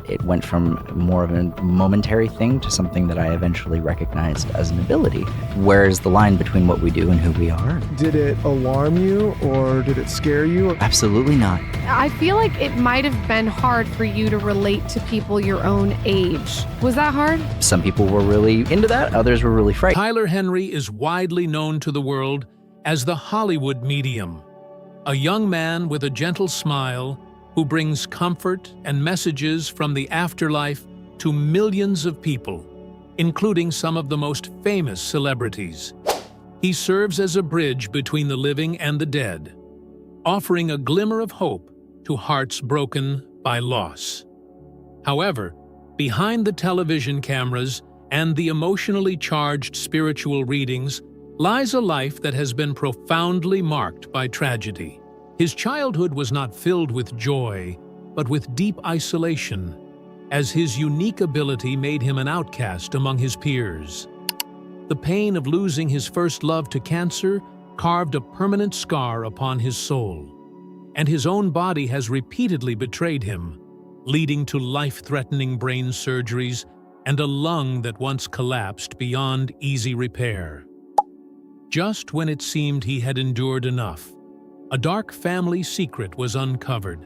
it went from more of a momentary thing to something that I eventually recognized as an ability. Where's the line between what we do and who we are? Did it alarm you or did it scare you? Absolutely not. I feel like it might have been hard for you to relate to people your own age. Was that hard? Some people were really into that, others were really frightened. Tyler Henry is widely known to the world as the Hollywood medium, a young man with a gentle smile who brings comfort and messages from the afterlife to millions of people, including some of the most famous celebrities. He serves as a bridge between the living and the dead, offering a glimmer of hope to hearts broken by loss. However, behind the television cameras and the emotionally charged spiritual readings lies a life that has been profoundly marked by tragedy. His childhood was not filled with joy, but with deep isolation, as his unique ability made him an outcast among his peers. The pain of losing his first love to cancer carved a permanent scar upon his soul, and his own body has repeatedly betrayed him, leading to life-threatening brain surgeries and a lung that once collapsed beyond easy repair. Just when it seemed he had endured enough, a dark family secret was uncovered,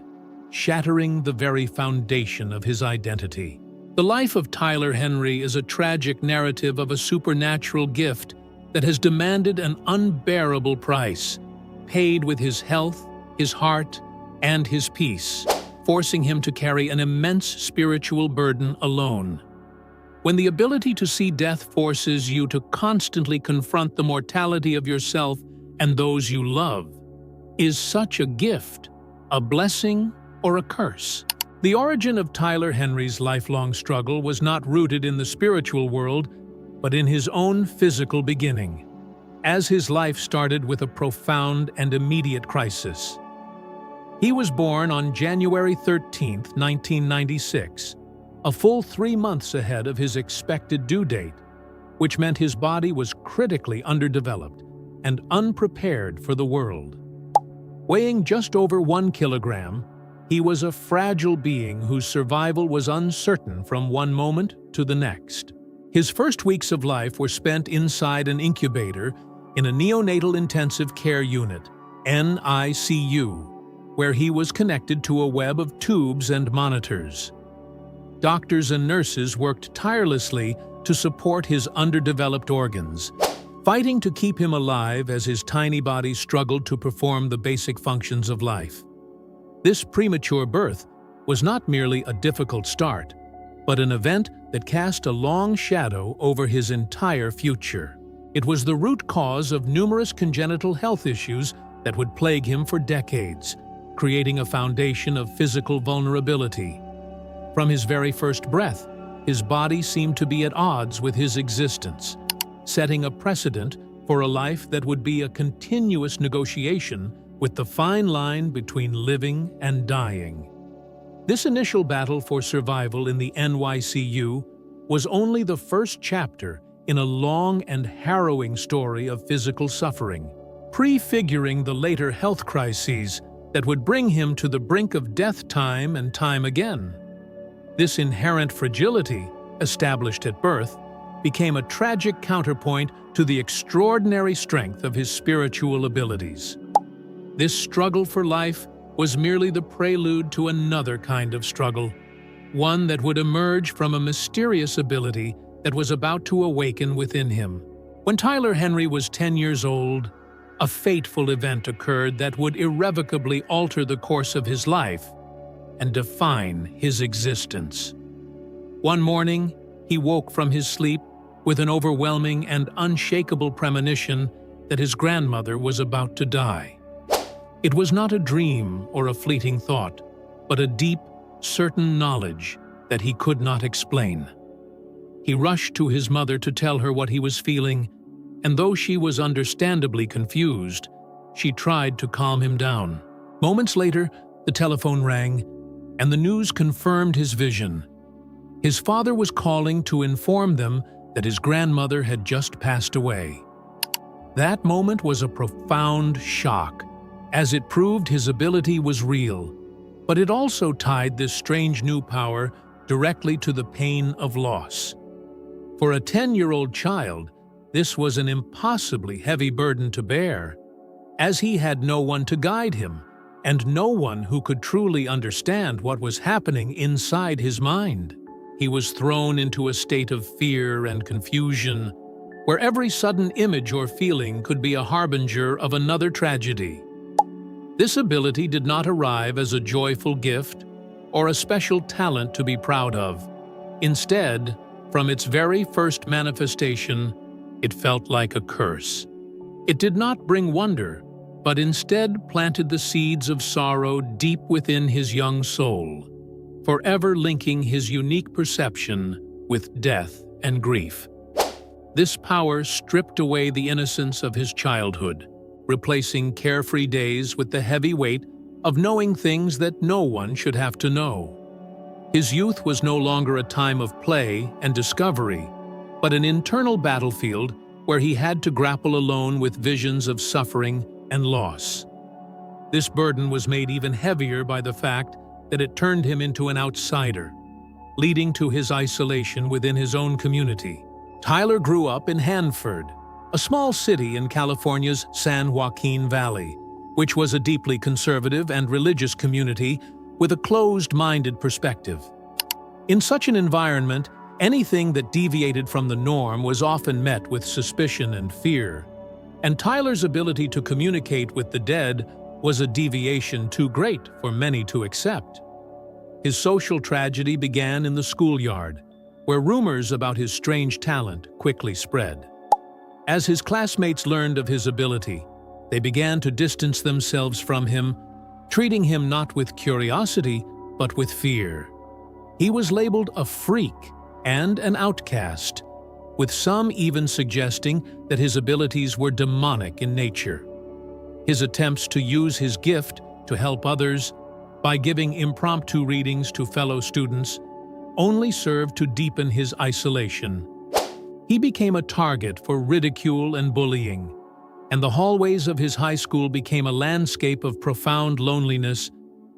shattering the very foundation of his identity. The life of Tyler Henry is a tragic narrative of a supernatural gift that has demanded an unbearable price, paid with his health, his heart, and his peace, forcing him to carry an immense spiritual burden alone. When the ability to see death forces you to constantly confront the mortality of yourself and those you love, is such a gift a blessing or a curse? The origin of Tyler Henry's lifelong struggle was not rooted in the spiritual world, but in his own physical beginning, as his life started with a profound and immediate crisis. He was born on January 13, 1996, a full 3 months ahead of his expected due date, which meant his body was critically underdeveloped and unprepared for the world. Weighing just over 1 kilogram, he was a fragile being whose survival was uncertain from one moment to the next. His first weeks of life were spent inside an incubator in a neonatal intensive care unit, NICU, where he was connected to a web of tubes and monitors. Doctors and nurses worked tirelessly to support his underdeveloped organs, fighting to keep him alive as his tiny body struggled to perform the basic functions of life. This premature birth was not merely a difficult start, but an event that cast a long shadow over his entire future. It was the root cause of numerous congenital health issues that would plague him for decades, creating a foundation of physical vulnerability. From his very first breath, his body seemed to be at odds with his existence, setting a precedent for a life that would be a continuous negotiation with the fine line between living and dying. This initial battle for survival in the NYCU was only the first chapter in a long and harrowing story of physical suffering, prefiguring the later health crises that would bring him to the brink of death time and time again. This inherent fragility, established at birth, became a tragic counterpoint to the extraordinary strength of his spiritual abilities. This struggle for life was merely the prelude to another kind of struggle, one that would emerge from a mysterious ability that was about to awaken within him. When Tyler Henry was 10 years old, a fateful event occurred that would irrevocably alter the course of his life and define his existence. One morning, he woke from his sleep with an overwhelming and unshakable premonition that his grandmother was about to die. It was not a dream or a fleeting thought, but a deep, certain knowledge that he could not explain. He rushed to his mother to tell her what he was feeling, and though she was understandably confused, she tried to calm him down. Moments later, the telephone rang, and the news confirmed his vision. His father was calling to inform them that his grandmother had just passed away. That moment was a profound shock, as it proved his ability was real, but it also tied this strange new power directly to the pain of loss. For a 10-year-old child, this was an impossibly heavy burden to bear, as he had no one to guide him, and no one who could truly understand what was happening inside his mind. He was thrown into a state of fear and confusion, where every sudden image or feeling could be a harbinger of another tragedy. This ability did not arrive as a joyful gift or a special talent to be proud of. Instead, from its very first manifestation, it felt like a curse. It did not bring wonder, but instead planted the seeds of sorrow deep within his young soul, forever linking his unique perception with death and grief. This power stripped away the innocence of his childhood, replacing carefree days with the heavy weight of knowing things that no one should have to know. His youth was no longer a time of play and discovery, but an internal battlefield where he had to grapple alone with visions of suffering and loss. This burden was made even heavier by the fact that it turned him into an outsider, leading to his isolation within his own community. Tyler grew up in Hanford, a small city in California's San Joaquin Valley, which was a deeply conservative and religious community with a closed-minded perspective. In such an environment, anything that deviated from the norm was often met with suspicion and fear, and Tyler's ability to communicate with the dead was a deviation too great for many to accept. His social tragedy began in the schoolyard, where rumors about his strange talent quickly spread. As his classmates learned of his ability, they began to distance themselves from him, treating him not with curiosity, but with fear. He was labeled a freak and an outcast, with some even suggesting that his abilities were demonic in nature. His attempts to use his gift to help others by giving impromptu readings to fellow students only served to deepen his isolation. He became a target for ridicule and bullying, and the hallways of his high school became a landscape of profound loneliness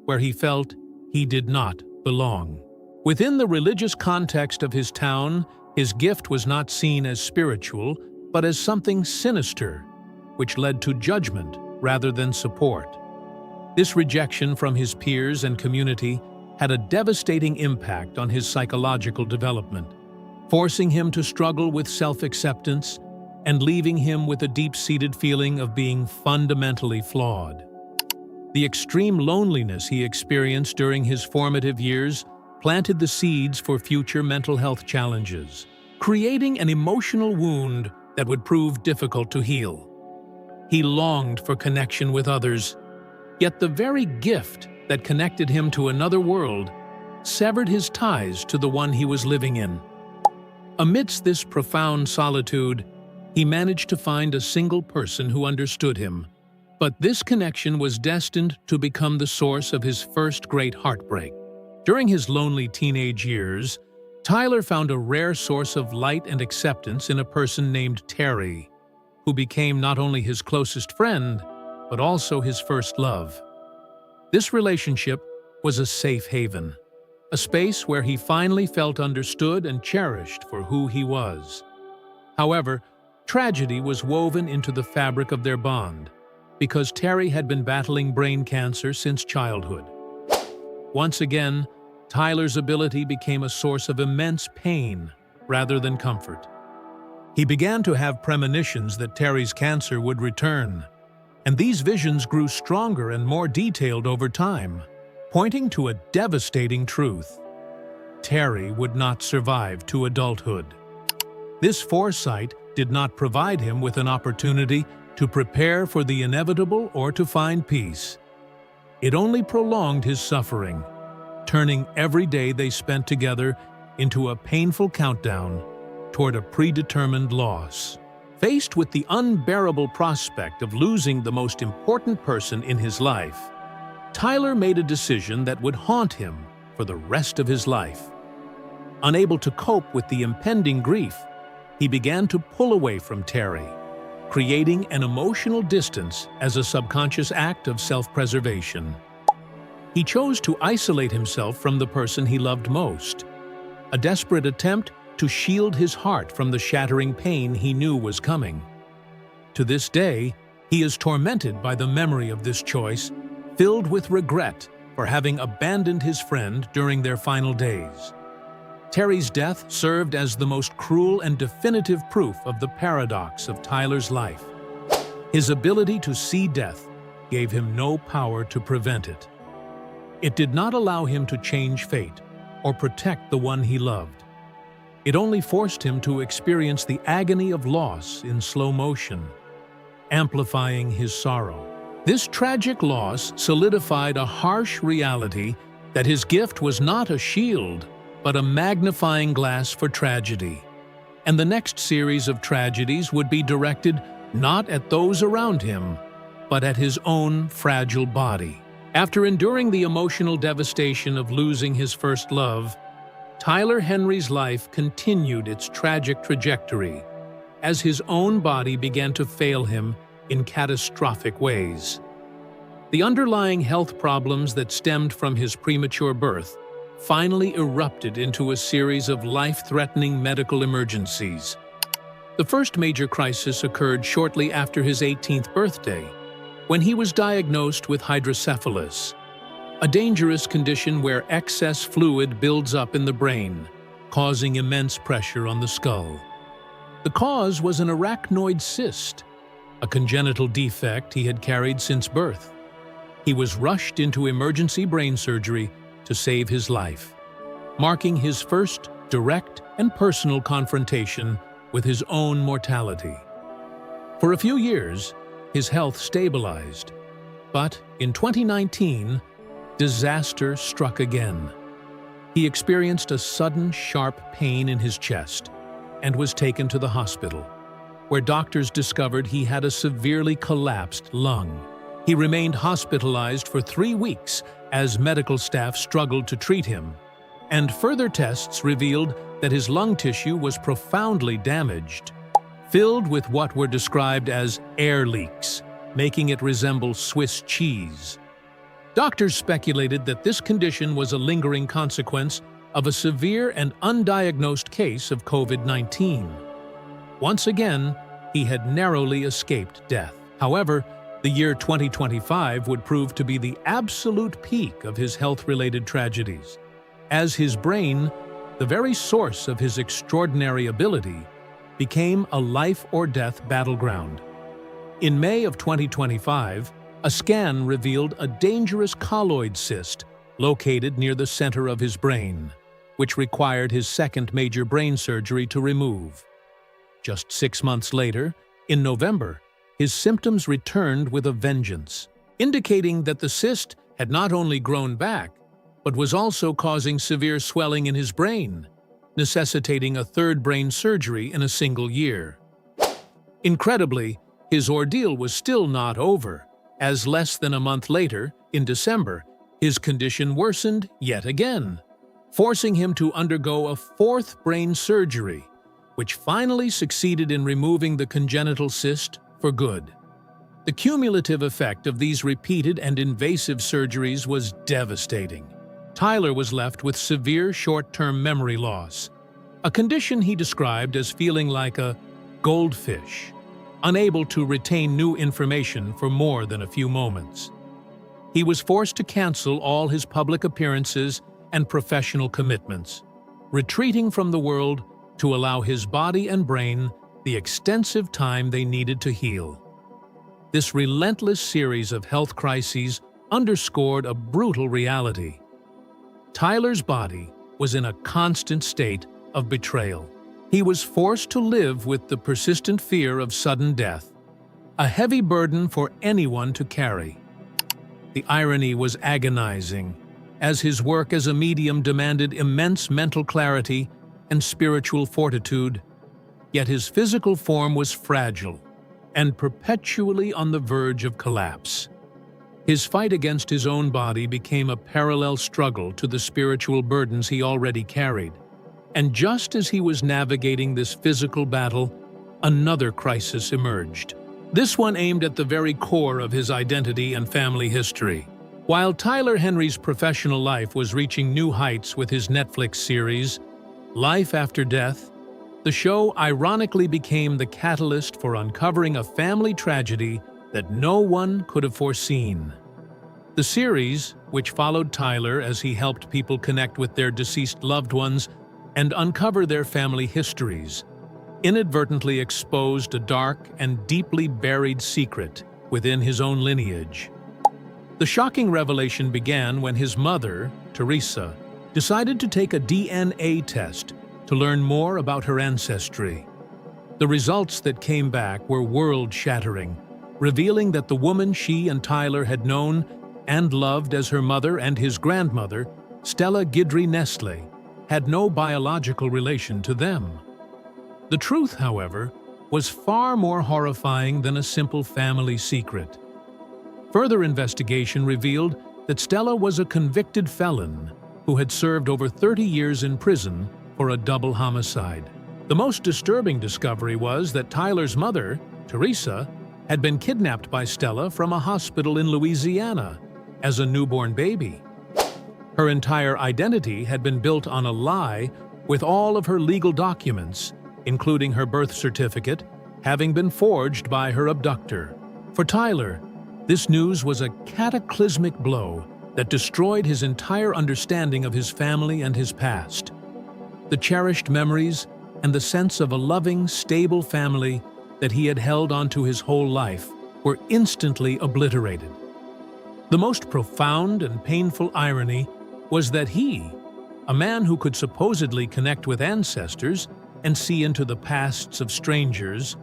where he felt he did not belong. Within the religious context of his town, his gift was not seen as spiritual, but as something sinister, which led to judgment rather than support. This rejection from his peers and community had a devastating impact on his psychological development, forcing him to struggle with self-acceptance and leaving him with a deep-seated feeling of being fundamentally flawed. The extreme loneliness he experienced during his formative years planted the seeds for future mental health challenges, creating an emotional wound that would prove difficult to heal. He longed for connection with others, yet the very gift that connected him to another world severed his ties to the one he was living in. Amidst this profound solitude, he managed to find a single person who understood him, but this connection was destined to become the source of his first great heartbreak. During his lonely teenage years, Tyler found a rare source of light and acceptance in a person named Terry, who became not only his closest friend, but also his first love. This relationship was a safe haven, a space where he finally felt understood and cherished for who he was. However, tragedy was woven into the fabric of their bond, because Terry had been battling brain cancer since childhood. Once again, Tyler's ability became a source of immense pain rather than comfort. He began to have premonitions that Terry's cancer would return, and these visions grew stronger and more detailed over time, pointing to a devastating truth: Terry would not survive to adulthood. This foresight did not provide him with an opportunity to prepare for the inevitable or to find peace. It only prolonged his suffering, turning every day they spent together into a painful countdown toward a predetermined loss. Faced with the unbearable prospect of losing the most important person in his life, Tyler made a decision that would haunt him for the rest of his life. Unable to cope with the impending grief, he began to pull away from Terry, creating an emotional distance as a subconscious act of self-preservation. He chose to isolate himself from the person he loved most, a desperate attempt to shield his heart from the shattering pain he knew was coming. To this day, he is tormented by the memory of this choice, filled with regret for having abandoned his friend during their final days. Terry's death served as the most cruel and definitive proof of the paradox of Tyler's life. His ability to see death gave him no power to prevent it. It did not allow him to change fate or protect the one he loved. It only forced him to experience the agony of loss in slow motion, amplifying his sorrow. This tragic loss solidified a harsh reality that his gift was not a shield, but a magnifying glass for tragedy. And the next series of tragedies would be directed not at those around him, but at his own fragile body. After enduring the emotional devastation of losing his first love, Tyler Henry's life continued its tragic trajectory as his own body began to fail him in catastrophic ways. The underlying health problems that stemmed from his premature birth finally erupted into a series of life-threatening medical emergencies. The first major crisis occurred shortly after his 18th birthday, when he was diagnosed with hydrocephalus, a dangerous condition where excess fluid builds up in the brain, causing immense pressure on the skull. The cause was an arachnoid cyst, a congenital defect he had carried since birth. He was rushed into emergency brain surgery to save his life, marking his first direct and personal confrontation with his own mortality. For a few years, his health stabilized, but in 2019, disaster struck again. He experienced a sudden, sharp pain in his chest and was taken to the hospital, where doctors discovered he had a severely collapsed lung. He remained hospitalized for 3 weeks as medical staff struggled to treat him, and further tests revealed that his lung tissue was profoundly damaged, filled with what were described as air leaks, making it resemble Swiss cheese. Doctors speculated that this condition was a lingering consequence of a severe and undiagnosed case of COVID-19. Once again, he had narrowly escaped death. However, the year 2025 would prove to be the absolute peak of his health-related tragedies, as his brain, the very source of his extraordinary ability, became a life-or-death battleground. In May of 2025, a scan revealed a dangerous colloid cyst located near the center of his brain, which required his second major brain surgery to remove. Just 6 months later, in November, his symptoms returned with a vengeance, indicating that the cyst had not only grown back, but was also causing severe swelling in his brain, necessitating a third brain surgery in a single year. Incredibly, his ordeal was still not over, as less than a month later, in December, his condition worsened yet again, forcing him to undergo a fourth brain surgery, which finally succeeded in removing the congenital cyst for good. The cumulative effect of these repeated and invasive surgeries was devastating. Tyler was left with severe short-term memory loss, a condition he described as feeling like a goldfish, unable to retain new information for more than a few moments. He was forced to cancel all his public appearances and professional commitments, retreating from the world to allow his body and brain the extensive time they needed to heal. This relentless series of health crises underscored a brutal reality. Tyler's body was in a constant state of betrayal. He was forced to live with the persistent fear of sudden death, a heavy burden for anyone to carry. The irony was agonizing, as his work as a medium demanded immense mental clarity and spiritual fortitude, yet his physical form was fragile and perpetually on the verge of collapse. His fight against his own body became a parallel struggle to the spiritual burdens he already carried. And just as he was navigating this physical battle, another crisis emerged. This one aimed at the very core of his identity and family history. While Tyler Henry's professional life was reaching new heights with his Netflix series, Life After Death, the show ironically became the catalyst for uncovering a family tragedy that no one could have foreseen. The series, which followed Tyler as he helped people connect with their deceased loved ones and uncover their family histories, inadvertently exposed a dark and deeply buried secret within his own lineage. The shocking revelation began when his mother, Teresa, decided to take a DNA test to learn more about her ancestry. The results that came back were world-shattering, revealing that the woman she and Tyler had known and loved as her mother and his grandmother, Stella Guidry Nestle, had no biological relation to them. The truth, however, was far more horrifying than a simple family secret. Further investigation revealed that Stella was a convicted felon who had served over 30 years in prison for a double homicide. The most disturbing discovery was that Tyler's mother, Teresa, had been kidnapped by Stella from a hospital in Louisiana as a newborn baby. Her entire identity had been built on a lie, with all of her legal documents, including her birth certificate, having been forged by her abductor. For Tyler, this news was a cataclysmic blow that destroyed his entire understanding of his family and his past. The cherished memories and the sense of a loving, stable family that he had held onto his whole life were instantly obliterated. The most profound and painful irony was that he, a man who could supposedly connect with ancestors and see into the pasts of strangers,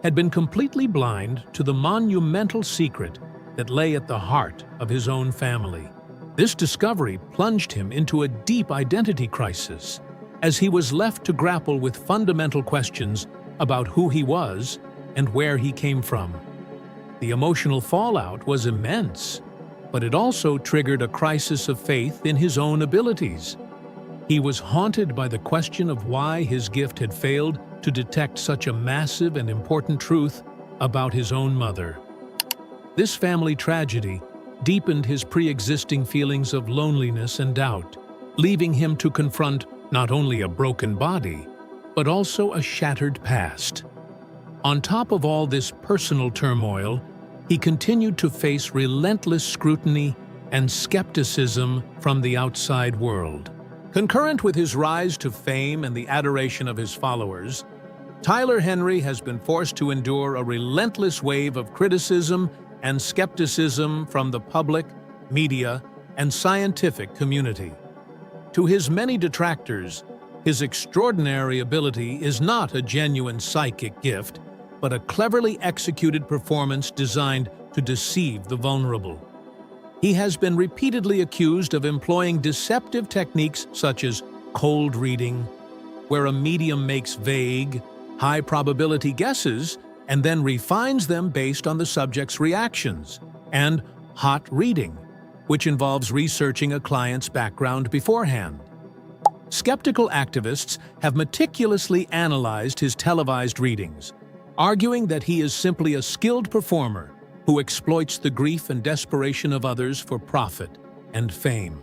had been completely blind to the monumental secret that lay at the heart of his own family. This discovery plunged him into a deep identity crisis, as he was left to grapple with fundamental questions about who he was and where he came from. The emotional fallout was immense, but it also triggered a crisis of faith in his own abilities. He was haunted by the question of why his gift had failed to detect such a massive and important truth about his own mother. This family tragedy deepened his pre-existing feelings of loneliness and doubt, leaving him to confront not only a broken body, but also a shattered past. On top of all this personal turmoil, he continued to face relentless scrutiny and skepticism from the outside world. Concurrent with his rise to fame and the adoration of his followers, Tyler Henry has been forced to endure a relentless wave of criticism and skepticism from the public, media, and scientific community. To his many detractors, his extraordinary ability is not a genuine psychic gift, but a cleverly executed performance designed to deceive the vulnerable. He has been repeatedly accused of employing deceptive techniques such as cold reading, where a medium makes vague, high-probability guesses and then refines them based on the subject's reactions, and hot reading, which involves researching a client's background beforehand. Skeptical activists have meticulously analyzed his televised readings, arguing that he is simply a skilled performer who exploits the grief and desperation of others for profit and fame.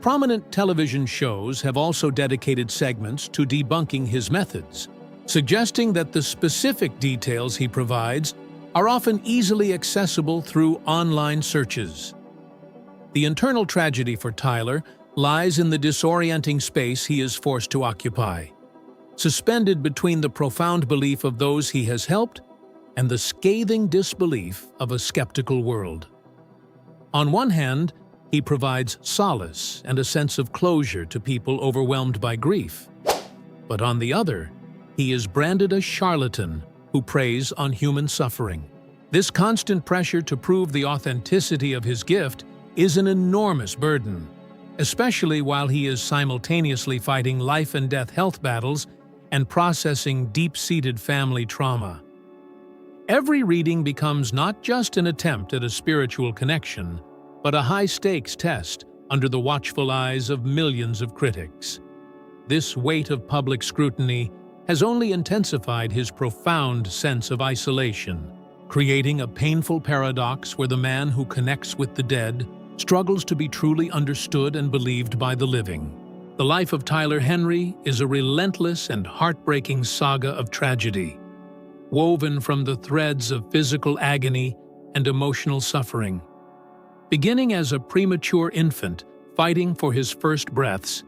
Prominent television shows have also dedicated segments to debunking his methods, suggesting that the specific details he provides are often easily accessible through online searches. The internal tragedy for Tyler lies in the disorienting space he is forced to occupy, suspended between the profound belief of those he has helped and the scathing disbelief of a skeptical world. On one hand, he provides solace and a sense of closure to people overwhelmed by grief. But on the other, he is branded a charlatan who preys on human suffering. This constant pressure to prove the authenticity of his gift is an enormous burden, especially while he is simultaneously fighting life-and-death health battles and processing deep-seated family trauma. Every reading becomes not just an attempt at a spiritual connection, but a high-stakes test under the watchful eyes of millions of critics. This weight of public scrutiny has only intensified his profound sense of isolation, creating a painful paradox where the man who connects with the dead struggles to be truly understood and believed by the living. The life of Tyler Henry is a relentless and heartbreaking saga of tragedy, woven from the threads of physical agony and emotional suffering. Beginning as a premature infant fighting for his first breaths,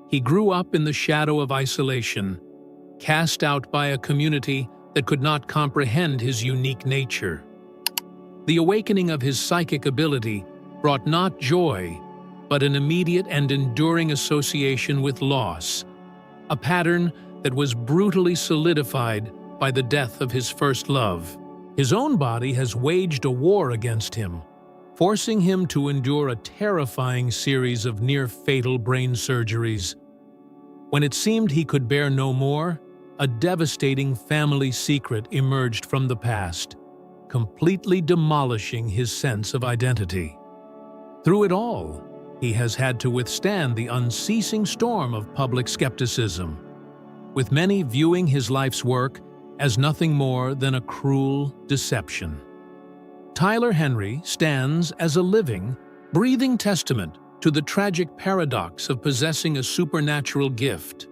he grew up in the shadow of isolation, cast out by a community that could not comprehend his unique nature. The awakening of his psychic ability brought not joy, but an immediate and enduring association with loss, a pattern that was brutally solidified by the death of his first love. His own body has waged a war against him, forcing him to endure a terrifying series of near-fatal brain surgeries. When it seemed he could bear no more, a devastating family secret emerged from the past, completely demolishing his sense of identity. Through it all, he has had to withstand the unceasing storm of public skepticism, with many viewing his life's work as nothing more than a cruel deception. Tyler Henry stands as a living, breathing testament to the tragic paradox of possessing a supernatural gift.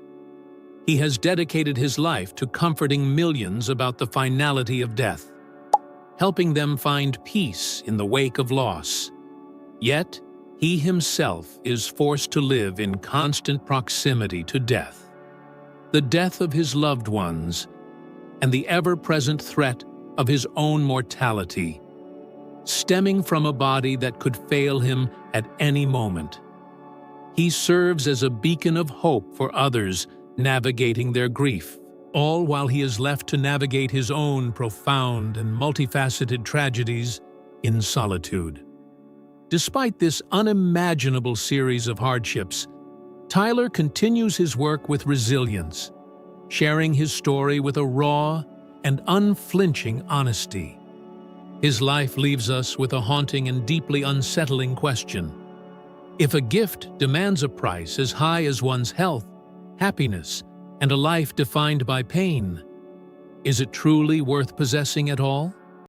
He has dedicated his life to comforting millions about the finality of death, helping them find peace in the wake of loss. Yet, he himself is forced to live in constant proximity to death. The death of his loved ones, and the ever-present threat of his own mortality, stemming from a body that could fail him at any moment. He serves as a beacon of hope for others navigating their grief, all while he is left to navigate his own profound and multifaceted tragedies in solitude. Despite this unimaginable series of hardships, Tyler continues his work with resilience, sharing his story with a raw and unflinching honesty. His life leaves us with a haunting and deeply unsettling question. If a gift demands a price as high as one's health, happiness, and a life defined by pain, is it truly worth possessing at all?